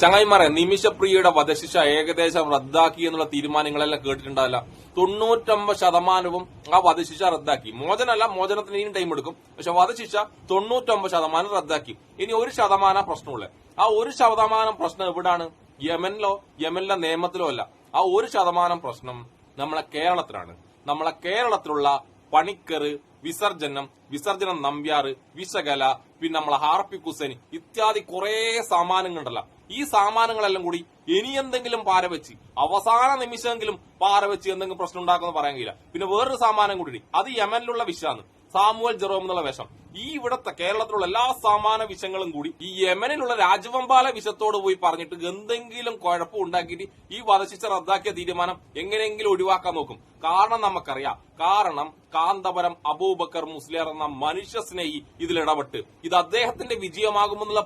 ചങ്ങായിമാരെ, നിമിഷപ്രിയയുടെ വധശിക്ഷ ഏകദേശം റദ്ദാക്കി എന്നുള്ള തീരുമാനങ്ങളെല്ലാം കേട്ടിട്ടുണ്ടാവില്ല. 99% ആ വധശിക്ഷ റദ്ദാക്കി. മോചനമല്ല, മോചനത്തിന് ഇനിയും ടൈം എടുക്കും. പക്ഷെ വധശിക്ഷ 99% റദ്ദാക്കി. ഇനി 1% പ്രശ്നമുള്ളത്. ആ 1% പ്രശ്നം എവിടാണ്? യമനിലെ നിയമത്തിലോ അല്ല. ആ 1% പ്രശ്നം നമ്മളെ കേരളത്തിലാണ്. നമ്മളെ കേരളത്തിലുള്ള പണിക്കര്, വിസർജനം നമ്പ്യാറ്, വിശകല, പിന്നെ നമ്മളെ ഹാർപ്പിക്കുസനി ഇത്യാദി കുറെ സാമാനങ്ങളുണ്ടല്ലോ. ഈ സാമാനങ്ങളെല്ലാം കൂടി ഇനി എന്തെങ്കിലും പാരവെച്ച് അവസാന നിമിഷമെങ്കിലും പാരവെച്ച് എന്തെങ്കിലും പ്രശ്നം ഉണ്ടാക്കുമെന്ന് പറയാൻ കഴിയില്ല. പിന്നെ വേറൊരു സാമാനം കൂടി, അത് യമനിലുള്ള വിഷാണ്, സാമുവൽ ജെറോം എന്നുള്ള വിഷം. ഈ ഇവിടത്തെ കേരളത്തിലുള്ള എല്ലാ സാമാന വിഷങ്ങളും കൂടി ഈ യമനിലുള്ള രാജവെമ്പാല വിഷത്തോട് പോയി പറഞ്ഞിട്ട് എന്തെങ്കിലും കുഴപ്പം ഉണ്ടാക്കിയിട്ട് ഈ വധശിക്ഷ റദ്ദാക്കിയ തീരുമാനം എങ്ങനെയെങ്കിലും ഒഴിവാക്കാൻ നോക്കും. കാരണം നമുക്കറിയാം, കാരണം കാന്തപുരം അബൂബക്കർ മുസ്ലിയാർ എന്ന മനുഷ്യ സ്നേഹി ഇതിലിടപെട്ട് ഇത് അദ്ദേഹത്തിന്റെ വിജയമാകുമെന്നുള്ള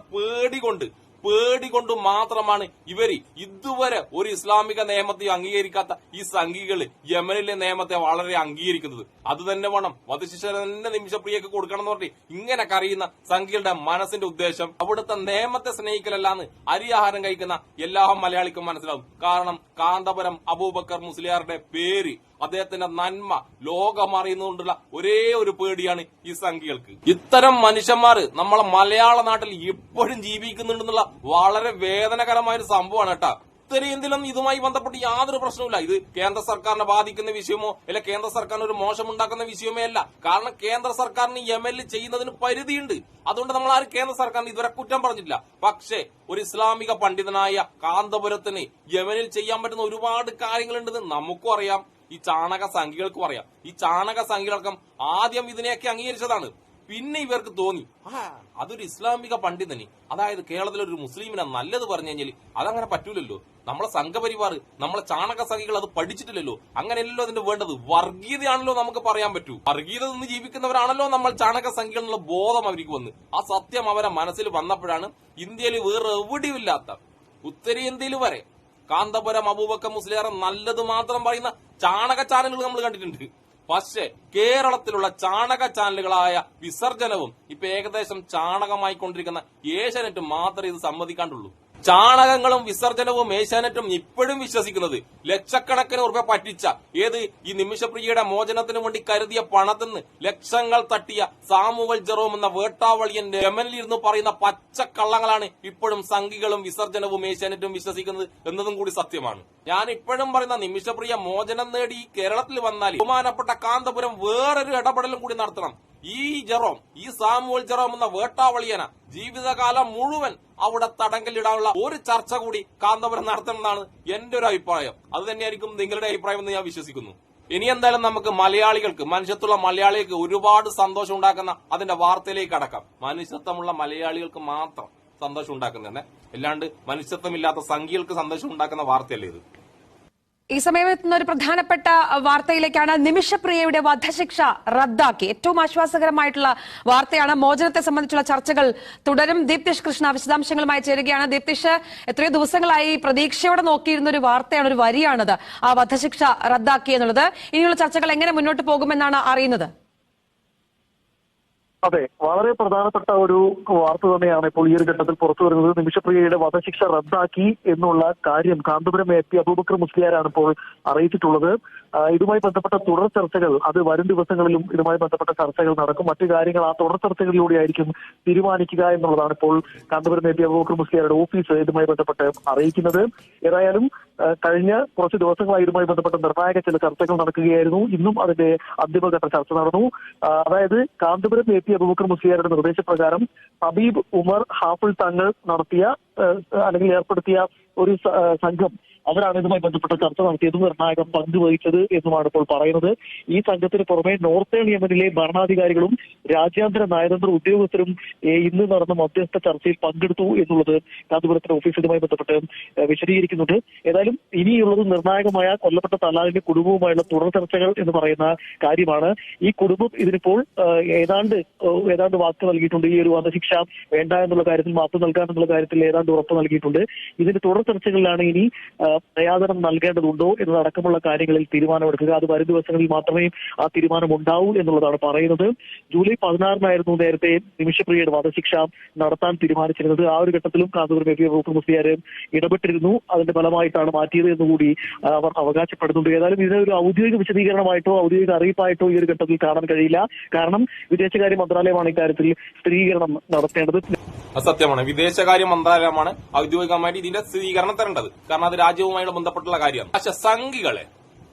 പേടികൊണ്ട് മാത്രമാണ് ഇവര് ഇതുവരെ ഒരു ഇസ്ലാമിക നിയമത്തെ അംഗീകരിക്കാത്ത ഈ സംഘികള് യമനിലെ നിയമത്തെ വളരെ അംഗീകരിക്കുന്നത്. അത് തന്നെ വേണം വധശിക്ഷ തന്നെ നിമിഷപ്രിയക്ക് കൊടുക്കണം എന്ന് പറഞ്ഞ് ഇങ്ങനെ കരയുന്ന സംഘികളുടെ മനസ്സിന്റെ ഉദ്ദേശം അവിടുത്തെ നിയമത്തെ സ്നേഹിക്കലല്ലാന്ന് അരിയാഹാരം കഴിക്കുന്ന എല്ലാ മലയാളിക്കും മനസ്സിലാവും. കാരണം കാന്തപുരം അബൂബക്കർ മുസ്ലിയാറുടെ പേര്, അദ്ദേഹത്തിന്റെ നന്മ ലോകമറിയുന്നതുകൊണ്ടുള്ള ഒരേ ഒരു പേടിയാണ് ഈ സംഘികൾക്ക്. ഇത്തരം മനുഷ്യന്മാര് നമ്മളെ മലയാള നാട്ടിൽ എപ്പോഴും ജീവിക്കുന്നുണ്ടെന്നുള്ള വളരെ വേദനകരമായ ഒരു സംഭവമാണ് കേട്ടാ. ഉത്തരേന്ത്യയിലൊന്നും ഇതുമായി ബന്ധപ്പെട്ട് യാതൊരു പ്രശ്നവുമില്ല. ഇത് കേന്ദ്ര സർക്കാരിനെ ബാധിക്കുന്ന വിഷയമോ അല്ല കേന്ദ്ര സർക്കാരിന് ഒരു മോശമുണ്ടാക്കുന്ന വിഷയമേ അല്ല. കാരണം കേന്ദ്ര സർക്കാരിന് യമനിൽ ചെയ്യുന്നതിന് പരിധിയുണ്ട്. അതുകൊണ്ട് നമ്മൾ ആരും കേന്ദ്ര സർക്കാരിന് ഇതുവരെ കുറ്റം പറഞ്ഞിട്ടില്ല. പക്ഷേ ഒരു ഇസ്ലാമിക പണ്ഡിതനായ കാന്തപുരത്തിന് യമനിൽ ചെയ്യാൻ പറ്റുന്ന ഒരുപാട് കാര്യങ്ങളുണ്ടെന്ന് നമുക്കും അറിയാം, ഈ ചാണക സംഘികൾക്കും അറിയാം. ഈ ചാണക സംഘികൾക്കും ആദ്യം ഇതിനെയൊക്കെ അംഗീകരിച്ചതാണ്. പിന്നെ ഇവർക്ക് തോന്നി അതൊരു ഇസ്ലാമിക പണ്ഡിതന്, അതായത് കേരളത്തിലൊരു മുസ്ലിമിനെ നല്ലത് പറഞ്ഞു കഴിഞ്ഞാൽ അതങ്ങനെ പറ്റൂലല്ലോ. നമ്മളെ സംഘപരിവാർ, നമ്മളെ ചാണക സംഘികൾ അത് പഠിച്ചിട്ടില്ലല്ലോ. അങ്ങനെയല്ലോ അതിന്റെ വേണ്ടത്. വർഗീയതയാണല്ലോ നമുക്ക് പറയാൻ പറ്റൂ. വർഗീയത നിന്ന് ജീവിക്കുന്നവരാണല്ലോ നമ്മൾ ചാണക സംഘികൾ എന്നുള്ള ബോധം അവർക്ക് വന്ന് ആ സത്യം അവരെ മനസ്സിൽ വന്നപ്പോഴാണ് ഇന്ത്യയിൽ വേറെ എവിടെയുമില്ലാത്ത ഉത്തരേന്ത്യയിൽ വരെ കാന്തപുരം അബൂബക്കർ മുസ്ലിയാർ നല്ലത് മാത്രം പറയുന്ന ചാണക ചാനലുകൾ നമ്മൾ കണ്ടിട്ടുണ്ട്. പക്ഷേ കേരളത്തിലുള്ള ചാണക ചാനലുകളായ വിസർജനവും ഇപ്പൊ ഏകദേശം ചാണകമായിക്കൊണ്ടിരിക്കുന്ന ഏഷ്യാനെറ്റ് മാത്രമേ ഇത് സമ്മതിക്കാണ്ടുള്ളൂ. ചാണകങ്ങളും വിസർജനവും ഏഷ്യാനെറ്റും ഇപ്പോഴും വിശ്വസിക്കുന്നത് ലക്ഷക്കണക്കിന് ഉറുപ്പിക പറ്റിച്ച ഏത് ഈ നിമിഷപ്രിയയുടെ മോചനത്തിന് വേണ്ടി കരുതിയ പണത്തിൽ നിന്ന് ലക്ഷങ്ങൾ തട്ടിയ സാമുവൽ ജെറോം എന്ന വേട്ടാവളിയന്റെ യമനിലിരുന്ന് പറയുന്ന പച്ചക്കള്ളങ്ങളാണ് ഇപ്പോഴും സംഘികളും വിസർജനവും ഏഷ്യാനെറ്റും വിശ്വസിക്കുന്നത് എന്നതും കൂടി സത്യമാണ്. ഞാൻ ഇപ്പോഴും പറയുന്ന നിമിഷപ്രിയ മോചനം നേടി കേരളത്തിൽ വന്നാൽ ബഹുമാനപ്പെട്ട കാന്തപുരം വേറൊരു ഇടപെടലും കൂടി നടത്തണം. ഈ സാമുവൽ ജെറോം എന്ന വേട്ടാവളിയന ജീവിതകാലം മുഴുവൻ അവിടെ തടങ്കലിടാനുള്ള ഒരു ചർച്ച കൂടി കാന്തപുരം നടത്തണമെന്നാണ് എന്റെ ഒരു അഭിപ്രായം. അത് തന്നെയായിരിക്കും നിങ്ങളുടെ അഭിപ്രായം എന്ന് ഞാൻ വിശ്വസിക്കുന്നു. ഇനി എന്തായാലും നമുക്ക് മലയാളികൾക്ക്, മനുഷ്യത്വമുള്ള മലയാളികൾക്ക് ഒരുപാട് സന്തോഷം ഉണ്ടാക്കുന്ന അതിന്റെ വാർത്തയിലേക്ക് അടക്കാം. മനുഷ്യത്വമുള്ള മലയാളികൾക്ക് മാത്രം സന്തോഷം ഉണ്ടാക്കുന്നതന്നെ, അല്ലാണ്ട് മനുഷ്യത്വമില്ലാത്ത സംഘികൾക്ക് സന്തോഷം ഉണ്ടാക്കുന്ന വാർത്തയല്ലേ ഇത്. ഈ സമയത്തുന്ന ഒരു പ്രധാനപ്പെട്ട വാർത്തയിലേക്കാണ്. നിമിഷപ്രിയയുടെ വധശിക്ഷ റദ്ദാക്കി. ഏറ്റവും ആശ്വാസകരമായിട്ടുള്ള വാർത്തയാണ്. മോചനത്തെ സംബന്ധിച്ചുള്ള ചർച്ചകൾ തുടരും. ദീപ്തിഷ് കൃഷ്ണ വിശദാംശങ്ങളുമായി ചേരുകയാണ്. ദീപ്തിഷ്, എത്രയോ ദിവസങ്ങളായി പ്രതീക്ഷയോടെ നോക്കിയിരുന്ന ഒരു വാർത്തയാണ്, ഒരു വരിയാണത്, ആ വധശിക്ഷ റദ്ദാക്കി എന്നുള്ളത്. ഇനിയുള്ള ചർച്ചകൾ എങ്ങനെ മുന്നോട്ട് പോകുമെന്നാണ് അറിയുന്നത്? അതെ, വളരെ പ്രധാനപ്പെട്ട ഒരു വാർത്ത തന്നെയാണ് ഇപ്പോൾ ഈ ഒരു ഘട്ടത്തിൽ പുറത്തു വരുന്നത്. നിമിഷപ്രിയയുടെ വധശിക്ഷ റദ്ദാക്കി എന്നുള്ള കാര്യം കാന്തപുരം എപി അബൂബക്കർ മുസ്ലിയാരാണ് ഇപ്പോൾ അറിയിച്ചിട്ടുള്ളത്. ഇതുമായി ബന്ധപ്പെട്ട തുടർ ചർച്ചകൾ അത് വരും ദിവസങ്ങളിലും ഇതുമായി ബന്ധപ്പെട്ട ചർച്ചകൾ നടക്കും. മറ്റു കാര്യങ്ങൾ ആ തുടർ ചർച്ചകളിലൂടെ ആയിരിക്കും തീരുമാനിക്കുക എന്നുള്ളതാണ് ഇപ്പോൾ കാന്തപുരം എപി അബൂബക്കർ മുസ്ലിയാരുടെ ഓഫീസ് ഇതുമായി ബന്ധപ്പെട്ട് അറിയിക്കുന്നത്. ഏതായാലും കഴിഞ്ഞ കുറച്ച് ദിവസങ്ങളായി ഇതുമായി ബന്ധപ്പെട്ട നിർണായക ചില ചർച്ചകൾ നടക്കുകയായിരുന്നു. ഇന്നും അതിന്റെ അന്തിമഘട്ട ചർച്ച നടന്നു. അതായത് കാന്തപുരം എപി അബൂബക്കർ മുസ്ലിയാരുടെ നിർദ്ദേശപ്രകാരം ഹബീബ് ഉമർ ഹാഫിൾ തങ്ങൾ നടത്തിയ അല്ലെങ്കിൽ ഏർപ്പെടുത്തിയ ഒരു സംഘം അവരാണ് ഇതുമായി ബന്ധപ്പെട്ട ചർച്ച നടത്തിയതും നിർണായകം പങ്കുവഹിച്ചത് എന്നുമാണ് ഇപ്പോൾ പറയുന്നത്. ഈ സംഘത്തിന് പുറമെ നോർത്തേൺ യമനിലെ ഭരണാധികാരികളും രാജ്യാന്തര നയതന്ത്ര ഉദ്യോഗസ്ഥരും ഇന്ന് നടന്ന മധ്യസ്ഥ ചർച്ചയിൽ പങ്കെടുത്തു എന്നുള്ളത് കാന്തപുരത്തിന്റെ ഓഫീസ് ഇതുമായി ബന്ധപ്പെട്ട് വിശദീകരിക്കുന്നുണ്ട്. ഏതായാലും ഇനിയുള്ളത് നിർണായകമായ കൊല്ലപ്പെട്ട തലാലിന്റെ കുടുംബവുമായുള്ള തുടർ ചർച്ചകൾ എന്ന് പറയുന്ന കാര്യമാണ്. ഈ കുടുംബം ഇതിനിപ്പോൾ ഏതാണ്ട് വാക്ക് നൽകിയിട്ടുണ്ട്. ഈ ഒരു വധശിക്ഷ വേണ്ട എന്നുള്ള കാര്യത്തിൽ, മാപ്പ് നൽകാമെന്നുള്ള കാര്യത്തിൽ ഏതാണ്ട് ഉറപ്പ് നൽകിയിട്ടുണ്ട്. ഇതിന്റെ തുടർ ചർച്ചകളിലാണ് ഇനി ദയാദനം നൽകേണ്ടതുണ്ടോ എന്നതടക്കമുള്ള കാര്യങ്ങളിൽ തീരുമാനമെടുക്കുക. അത് വരും ദിവസങ്ങളിൽ മാത്രമേ ആ തീരുമാനം ഉണ്ടാവൂ എന്നുള്ളതാണ് പറയുന്നത്. ജൂലൈ 16-നായിരുന്നു നേരത്തെ നിമിഷപ്രിയയുടെ വധശിക്ഷ നടത്താൻ തീരുമാനിച്ചിരുന്നത്. ആ ഒരു ഘട്ടത്തിലും കാന്തപുരം എ പി അബൂബക്കർ മുസ്ലിയാർ ഇടപെട്ടിരുന്നു. അതിന്റെ ഫലമായിട്ടാണ് മാറ്റിയത് എന്നുകൂടി അവർ അവകാശപ്പെടുന്നുണ്ട്. ഏതായാലും ഇതിനൊരു ഔദ്യോഗിക വിശദീകരണമായിട്ടോ ഔദ്യോഗിക അറിയിപ്പായിട്ടോ ഈ ഒരു ഘട്ടത്തിൽ കാണാൻ കഴിയില്ല. കാരണം വിദേശകാര്യ മന്ത്രാലയമാണ് ഇക്കാര്യത്തിൽ സ്ഥിരീകരണം നടത്തേണ്ടത്. സത്യമാണ്, വിദേശകാര്യ മന്ത്രാലയമാണ് ഔദ്യോഗികമായിട്ട് ഇതിന്റെ സ്ഥിരീകരണം തരേണ്ടത്. കാരണം അത് രാജ്യവുമായിട്ട് ബന്ധപ്പെട്ടുള്ള കാര്യമാണ്. പക്ഷെ സംഘികളെ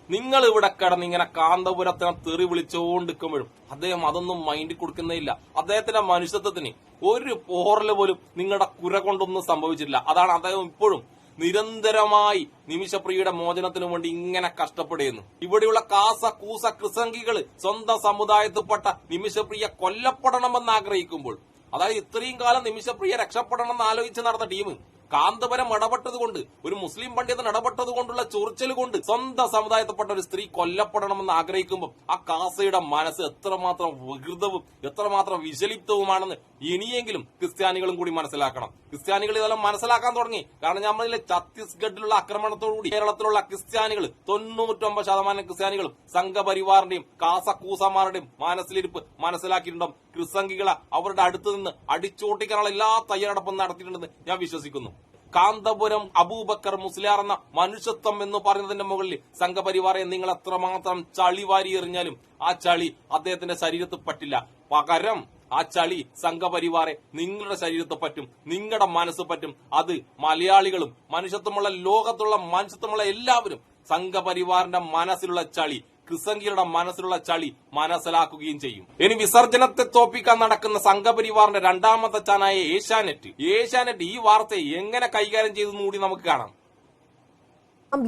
നിങ്ങൾ ഇവിടെ കിടന്ന് ഇങ്ങനെ കാന്തപുരത്തിനെ തെറി വിളിച്ചുകൊണ്ടിരിക്കുമ്പോഴും അദ്ദേഹം അതൊന്നും മൈൻഡിൽ കൊടുക്കുന്നേയില്ല. അദ്ദേഹത്തിന്റെ മനുഷ്യത്വത്തിന് ഒരു പോറല് പോലും നിങ്ങളുടെ കുര കൊണ്ടൊന്നും സംഭവിച്ചിട്ടില്ല. അതാണ് അദ്ദേഹം ഇപ്പോഴും നിരന്തരമായി നിമിഷപ്രിയയുടെ മോചനത്തിനു വേണ്ടി ഇങ്ങനെ കഷ്ടപ്പെടുന്നു. ഇവിടെയുള്ള കാസ കൂസ കൃസംഗികള് സ്വന്തം സമുദായത്തിൽപ്പെട്ട നിമിഷപ്രിയ കൊല്ലപ്പെടണമെന്ന് ആഗ്രഹിക്കുമ്പോൾ, അതായത് ഇത്രയും കാലം നിമിഷപ്രിയ രക്ഷപ്പെടണമെന്ന് ആലോചിച്ച് നടന്ന ടീം കാന്തപുരം ഇടപെട്ടതുകൊണ്ട്, ഒരു മുസ്ലിം പണ്ഡിതൻ ഇടപെട്ടതുകൊണ്ടുള്ള ചൊറിച്ചൽ കൊണ്ട് സ്വന്തം സമുദായത്തിൽപ്പെട്ട ഒരു സ്ത്രീ കൊല്ലപ്പെടണമെന്ന് ആഗ്രഹിക്കുമ്പോൾ ആ കാസയുടെ മനസ്സ് എത്രമാത്രം വികൃതവും എത്രമാത്രം വിചലിപ്തവുമാണെന്ന് ഇനിയെങ്കിലും ക്രിസ്ത്യാനികളും കൂടി മനസ്സിലാക്കണം. ക്രിസ്ത്യാനികൾ ഇതെല്ലാം മനസ്സിലാക്കാൻ തുടങ്ങി. കാരണം നമ്മളിലെ ഛത്തീസ്ഗഡിലുള്ള ആക്രമണത്തോടുകൂടി കേരളത്തിലുള്ള ക്രിസ്ത്യാനികൾ 99% ക്രിസ്ത്യാനികളും സംഘപരിവാറിന്റെയും കാസക്കൂസമാരുടെയും മനസ്സിലിരിപ്പ് മനസ്സിലാക്കിയിട്ടുണ്ടാവും. ക്രിസംഗികളെ അവരുടെ അടുത്ത് നിന്ന് അടിച്ചോട്ടിക്കാനുള്ള എല്ലാ തയ്യാറെടുപ്പും നടത്തിയിട്ടുണ്ടെന്ന് ഞാൻ വിശ്വസിക്കുന്നു. കാന്തപുരം അബൂബക്കർ മുസ്ലിയാർ എന്ന മനുഷ്യത്വം എന്ന് പറയുന്നതിന്റെ മുകളിൽ സംഘപരിവാറെ നിങ്ങൾ എത്രമാത്രം ചളി വാരി എറിഞ്ഞാലും ആ ചളി അദ്ദേഹത്തിന്റെ ശരീരത്തിൽ പറ്റില്ല. പകരം ആ ചളി സംഘപരിവാറെ നിങ്ങളുടെ ശരീരത്തെ പറ്റും, നിങ്ങളുടെ മനസ്സ് പറ്റും. അത് മലയാളികളും മനുഷ്യത്വമുള്ള ലോകത്തുള്ള മനുഷ്യത്വമുള്ള എല്ലാവരും സംഘപരിവാറിന്റെ മനസ്സിലുള്ള ചളി, ക്രിസംഗിയുടെ മനസ്സിലുള്ള ചളി മനസ്സിലാക്കുകയും ചെയ്യും. ഇനി വിസർജനത്തെ തോപ്പിക്കാൻ നടക്കുന്ന സംഘപരിവാറിന്റെ രണ്ടാമത്തെ ചാനായ ഏഷ്യാനെറ്റ് ഈ വാർത്തയെ എങ്ങനെ കൈകാര്യം ചെയ്തെന്ന് കൂടി നമുക്ക് കാണാം.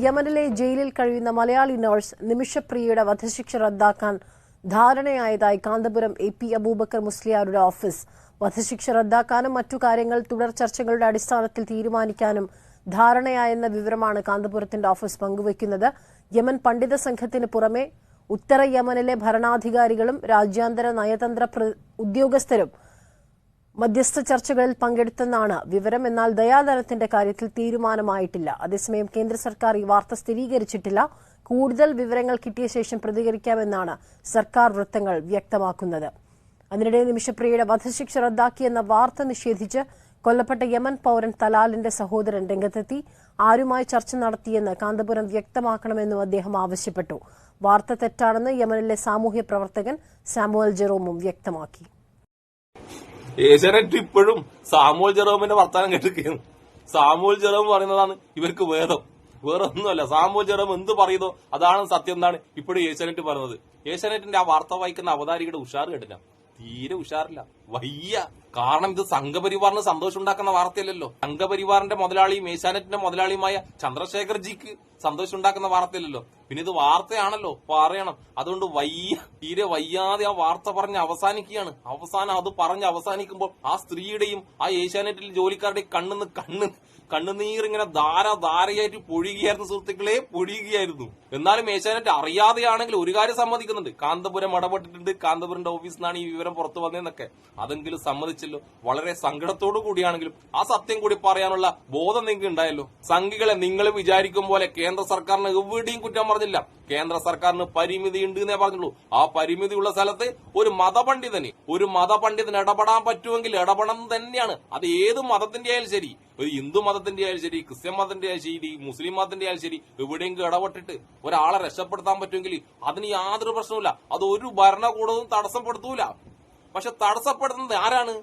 യമനിലെ ജയിലിൽ കഴിയുന്ന മലയാളി നഴ്സ് നിമിഷപ്രിയയുടെ വധശിക്ഷ റദ്ദാക്കാൻ ധാരണയായതായി കാന്തപുരം എ പി അബൂബക്കർ മുസ്ലിയാരുടെ ഓഫീസ്. വധശിക്ഷ റദ്ദാക്കാനും മറ്റു കാര്യങ്ങൾ തുടർ ചർച്ചകളുടെ അടിസ്ഥാനത്തിൽ തീരുമാനിക്കാനും ധാരണയായെന്ന വിവരമാണ് കാന്തപുരത്തിന്റെ ഓഫീസ് പങ്കുവയ്ക്കുന്നത്. യമൻ പണ്ഡിത സംഘത്തിന് പുറമെ ഉത്തര യമനിലെ ഭരണാധികാരികളും രാജ്യാന്തര നയതന്ത്ര ഉദ്യോഗസ്ഥരും മധ്യസ്ഥ ചർച്ചകളിൽ പങ്കെടുത്തെന്നാണ് വിവരം. എന്നാൽ ദയാദനത്തിന്റെ കാര്യത്തിൽ തീരുമാനമായിട്ടില്ല. അതേസമയം കേന്ദ്ര സർക്കാർ ഈ വാർത്ത സ്ഥിരീകരിച്ചിട്ടില്ല. കൂടുതൽ വിവരങ്ങൾ കിട്ടിയ ശേഷം പ്രതികരിക്കാമെന്നാണ് സർക്കാർ വൃത്തങ്ങൾ വ്യക്തമാക്കുന്നത്. അതിനിടെ നിമിഷപ്രിയയുടെ വധശിക്ഷ റദ്ദാക്കിയെന്ന വാർത്ത നിഷേധിച്ച് കൊല്ലപ്പെട്ട യമൻ പൌരൻ തലാലിന്റെ സഹോദരൻ രംഗത്തെത്തി. ആരുമായി ചർച്ച നടത്തിയെന്ന് കാന്തപുരം വ്യക്തമാക്കണമെന്നും അദ്ദേഹം ആവശ്യപ്പെട്ടു. വാർത്ത തെറ്റാണെന്ന് യമനിലെ സാമൂഹ്യ പ്രവർത്തകൻ സാമുവൽ ജെറോമും വ്യക്തമാക്കി. ഏഷ്യാനെറ്റ് ഇപ്പോഴും സാമുവൽ ജെറോമിന്റെ വർത്തമാനം കേട്ടിരിക്കുന്നു. സാമുവൽ ജെറോം പറയുന്നതാണ് ഇവർക്ക് വേറെ ഒന്നുമല്ല. സാമുവൽ ജെറോം എന്ത് പറയുന്നോ അതാണ് സത്യം എന്നാണ് ഇപ്പോഴും ഏഷ്യാനെറ്റ് പറയുന്നത്. ഏഷ്യാനെറ്റിന്റെ ആ വാർത്ത വായിക്കുന്ന അവതാരികയുടെ ഉഷാർ കേട്ടില്ല, തീരെ ഉഷാറില്ല, വയ്യ. കാരണം ഇത് സംഘപരിവാറിന് സന്തോഷം ഉണ്ടാക്കുന്ന വാർത്തയല്ലല്ലോ. സംഘപരിവാറിന്റെ മുതലാളിയും ഏഷ്യാനെറ്റിന്റെ മുതലാളിയുമായ ചന്ദ്രശേഖർജിക്ക് സന്തോഷം ഉണ്ടാക്കുന്ന വാർത്തയല്ലല്ലോ. പിന്നെ ഇത് വാർത്തയാണല്ലോ, പറയണം. അതുകൊണ്ട് വയ്യ, തീരെ വയ്യാതെ ആ വാർത്ത പറഞ്ഞ് അവസാനിക്കുകയാണ്. അവസാനം അത് പറഞ്ഞ് അവസാനിക്കുമ്പോൾ ആ സ്ത്രീയുടെയും ആ ഏഷ്യാനെറ്റിൽ ജോലിക്കാരുടെയും കണ്ണുനീരിങ്ങനെ ധാരയായിട്ട് പൊഴിയുകയായിരുന്നു. സുഹൃത്തുക്കളെ, പൊഴിയുകയായിരുന്നു. എന്നാലും ഏഷ്യാനെറ്റ് അറിയാതെയാണെങ്കിൽ ഒരു കാര്യം സമ്മതിക്കുന്നുണ്ട്, കാന്തപുരം ഇടപെട്ടിട്ടുണ്ട്, കാന്തപുരന്റെ ഓഫീസിൽ നിന്നാണ് ഈ വിവരം പുറത്തു വന്നതെന്നൊക്കെ. അതെങ്കിലും സമ്മതിച്ചല്ലോ. വളരെ സങ്കടത്തോടു കൂടിയാണെങ്കിലും ആ സത്യം കൂടി പറയാനുള്ള ബോധം നിങ്ങൾക്ക് ഉണ്ടായല്ലോ. സംഘികളെ, നിങ്ങൾ വിചാരിക്കും പോലെ കേന്ദ്ര സർക്കാരിന് എവിടെയും കുറ്റം പറഞ്ഞില്ല. കേന്ദ്ര സർക്കാരിന് പരിമിതി ഉണ്ട് എന്നേ പറഞ്ഞുള്ളൂ. ആ പരിമിതിയുള്ള സ്ഥലത്ത് ഒരു മതപണ്ഡിതന് ഇടപെടാൻ പറ്റുമെങ്കിൽ ഇടപെടണം തന്നെയാണ്. അത് ഏത് മതത്തിന്റെ ആയാലും ശരി, ഒരു ഹിന്ദു മതത്തിന്റെ ആയാലും ശരി, ക്രിസ്ത്യൻ മതത്തിന്റെ ആയാലും ശരി, മുസ്ലിം മതത്തിന്റെ ആയാലും ശരി, എവിടെയെങ്കിലും ഇടപെട്ടിട്ട് ഒരാളെ രക്ഷപ്പെടുത്താൻ പറ്റുമെങ്കിൽ അതിന് യാതൊരു പ്രശ്നവുമില്ല. അത് ഒരു ഭരണകൂടവും തടസ്സപ്പെടുത്തൂല. പക്ഷെ തടസ്സപ്പെടുത്തുന്നത് ആരാണ്?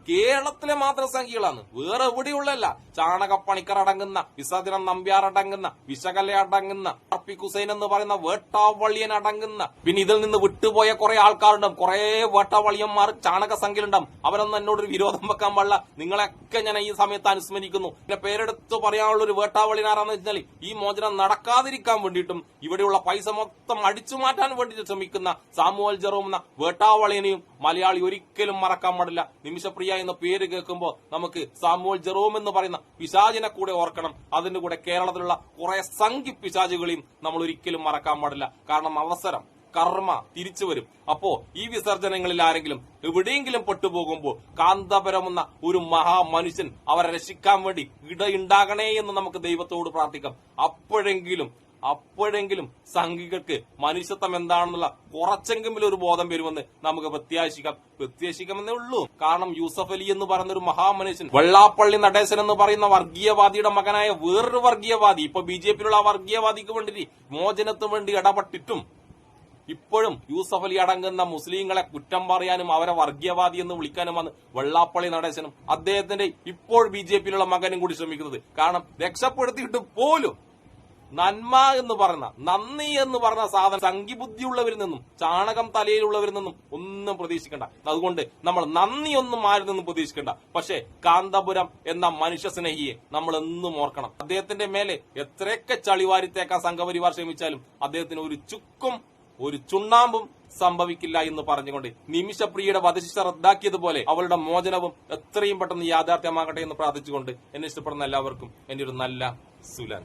കേരളത്തിലെ മാത്രം സംഖ്യകളാണ്, വേറെ എവിടെയുള്ളല്ല. ചാണകപ്പണിക്കർ അടങ്ങുന്ന, വിസർജനം നമ്പ്യാർ അടങ്ങുന്ന, വിശകല അടങ്ങുന്ന, അർപ്പിക് ഹുസൈൻ എന്ന് പറയുന്ന വേട്ടാവള്ളിയൻ അടങ്ങുന്ന, പിന്നെ ഇതിൽ നിന്ന് വിട്ടുപോയ കുറെ ആൾക്കാരുണ്ടാവും, കുറെ വേട്ടാവള്ളിയന്മാർ ചാണക സംഖ്യയിലുണ്ടാവും. അവരൊന്നും എന്നോടൊരു വിരോധം വെക്കാൻ പാടില്ല. നിങ്ങളെയൊക്കെ ഞാൻ ഈ സമയത്ത് അനുസ്മരിക്കുന്നു. പിന്നെ പേരെടുത്ത് പറയാനുള്ള ഒരു വേട്ടാവള്ളിയൻ ആരാന്ന് വെച്ചാൽ ഈ മോചനം നടക്കാതിരിക്കാൻ വേണ്ടിയിട്ടും ഇവിടെയുള്ള പൈസ മൊത്തം അടിച്ചു മാറ്റാൻ വേണ്ടിയിട്ട് ശ്രമിക്കുന്ന സാമുവൽ ജെറോം എന്ന വേട്ടാവള്ളിയനെയും മലയാളി ഒരിക്കലും മറക്കാൻ പാടില്ല. നിമിഷപ്രിയ എന്ന പേര് കേൾക്കുമ്പോൾ നമുക്ക് സാമുവൽ ജെറോം എന്ന് പറയുന്ന പിശാചിനെ കൂടെ ഓർക്കണം. അതിന്റെ കൂടെ കേരളത്തിലുള്ള കുറെ സംഘി പിശാചുകളെയും നമ്മൾ ഒരിക്കലും മറക്കാൻ പാടില്ല. കാരണം കർമ്മ തിരിച്ചു വരും. അപ്പോ ഈ വിസർജനങ്ങളിൽ ആരെങ്കിലും എവിടെയെങ്കിലും പെട്ടുപോകുമ്പോൾ കാന്തപുരമെന്ന ഒരു മഹാമനുഷ്യൻ അവരെ രക്ഷിക്കാൻ വേണ്ടി ഇടയുണ്ടാകണേ എന്ന് നമുക്ക് ദൈവത്തോട് പ്രാർത്ഥിക്കാം. അപ്പോഴെങ്കിലും സംഘികൾക്ക് മനുഷ്യത്വം എന്താണെന്നുള്ള കുറച്ചെങ്കിലും ഒരു ബോധം വരുമെന്ന് നമുക്ക് പ്രത്യാശിക്കാമെന്നേ ഉള്ളൂ. കാരണം യൂസഫ് അലി എന്ന് പറയുന്ന ഒരു മഹാമനുഷ്യൻ, വെള്ളാപ്പള്ളി നടേശൻ എന്ന് പറയുന്ന വർഗീയവാദിയുടെ മകനായ വേറൊരു വർഗീയവാദി, ഇപ്പൊ BJPയിലുള്ള ആ വർഗീയവാദിക്ക് വേണ്ടി മോചനത്തിന് വേണ്ടി ഇടപെട്ടിട്ടും ഇപ്പോഴും യൂസഫ് അലി അടങ്ങുന്ന മുസ്ലിങ്ങളെ കുറ്റം പറയാനും അവരെ വർഗീയവാദി എന്ന് വിളിക്കാനുമാണ് വെള്ളാപ്പള്ളി നടേശനും അദ്ദേഹത്തിന്റെ ഇപ്പോൾ BJPയിലുള്ള മകനും കൂടി ശ്രമിക്കുന്നത്. കാരണം രക്ഷപ്പെടുത്തിയിട്ട് പോലും നന്മ എന്ന് പറഞ്ഞ, നന്ദി എന്ന് പറഞ്ഞ സാധനം സംഘിബുദ്ധിയുള്ളവരിൽ നിന്നും ചാണകം തലയിലുള്ളവരിൽ നിന്നും ഒന്നും പ്രതീക്ഷിക്കണ്ട. അതുകൊണ്ട് നമ്മൾ നന്ദിയൊന്നും ആരിൽ നിന്നും പ്രതീക്ഷിക്കണ്ട. പക്ഷേ കാന്തപുരം എന്ന മനുഷ്യ സ്നേഹിയെ നമ്മൾ എന്നും ഓർക്കണം. അദ്ദേഹത്തിന്റെ മേലെ എത്രയൊക്കെ ചളിവാരിത്തേക്കാൻ സംഘപരിവാർ ശ്രമിച്ചാലും അദ്ദേഹത്തിന് ഒരു ചുക്കും ഒരു ചുണ്ണാമ്പും സംഭവിക്കില്ല എന്ന് പറഞ്ഞുകൊണ്ട് നിമിഷപ്രിയയുടെ വധശിക്ഷ റദ്ദാക്കിയതുപോലെ അവളുടെ മോചനവും എത്രയും പെട്ടെന്ന് യാഥാർത്ഥ്യമാകട്ടെ എന്ന് പ്രാർത്ഥിച്ചുകൊണ്ട് എന്നെ ഇഷ്ടപ്പെടുന്ന എല്ലാവർക്കും എന്റെ ഒരു നല്ല സുലാൻ.